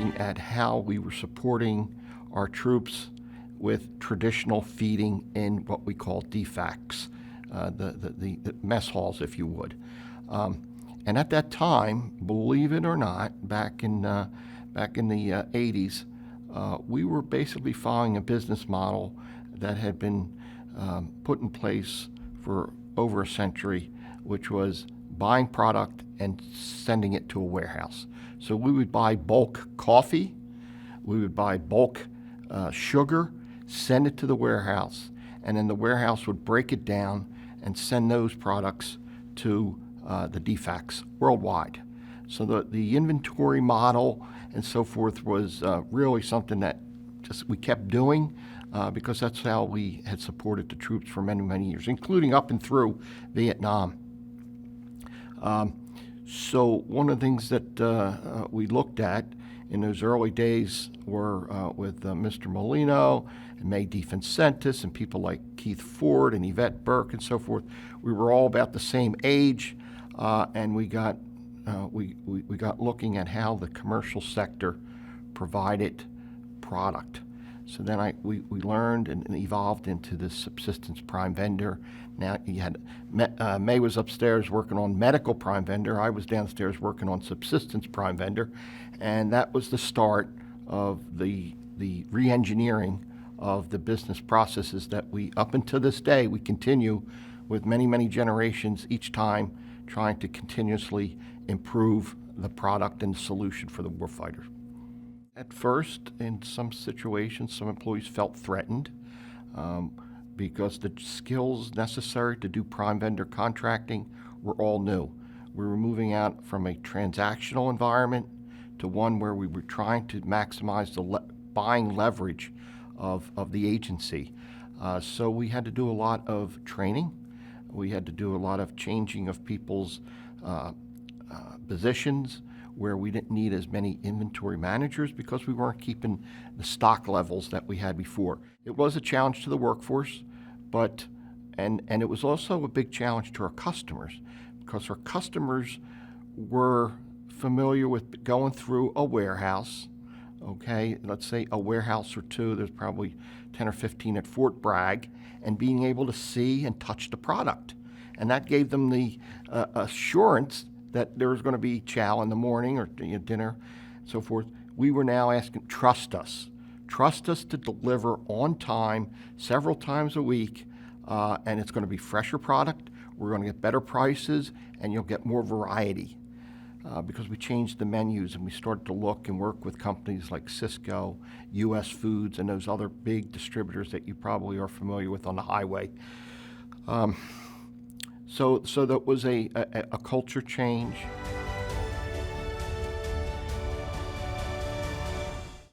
looking at how we were supporting our troops with traditional feeding in what we call DFACs, the mess halls, if you would. And at that time, believe it or not, back in the 80s, we were basically following a business model that had been put in place for over a century, which was buying product and sending it to a warehouse. So we would buy bulk coffee, we would buy bulk sugar, send it to the warehouse, and then the warehouse would break it down and send those products to the DFACs worldwide. So the inventory model and so forth was really something that just we kept doing because that's how we had supported the troops for many, many years, including up and through Vietnam. So one of the things that we looked at in those early days were with Mr. Molino and May DeFincentis and people like Keith Ford and Yvette Burke and so forth. We were all about the same age, and we got looking at how the commercial sector provided product. So then we learned and evolved into this subsistence prime vendor. Now you had May was upstairs working on medical prime vendor. I was downstairs working on subsistence prime vendor, and that was the start of the re-engineering of the business processes that we, up until this day, we continue with many, many generations each time trying to continuously improve the product and the solution for the warfighter. At first, in some situations, some employees felt threatened because the skills necessary to do prime vendor contracting were all new. We were moving out from a transactional environment to one where we were trying to maximize the buying leverage of the agency. So we had to do a lot of training. We had to do a lot of changing of people's positions where we didn't need as many inventory managers because we weren't keeping the stock levels that we had before. It was a challenge to the workforce, but and it was also a big challenge to our customers because our customers were familiar with going through a warehouse. Okay, let's say a warehouse or two, there's probably 10 or 15 at Fort Bragg, and being able to see and touch the product. And that gave them the assurance that there was going to be chow in the morning or dinner, and so forth. We were now asking, trust us to deliver on time, several times a week, and it's going to be fresher product. We're going to get better prices, and you'll get more variety. Because we changed the menus and we started to look and work with companies like Cisco, U.S. Foods, and those other big distributors that you probably are familiar with on the highway. So that was a culture change.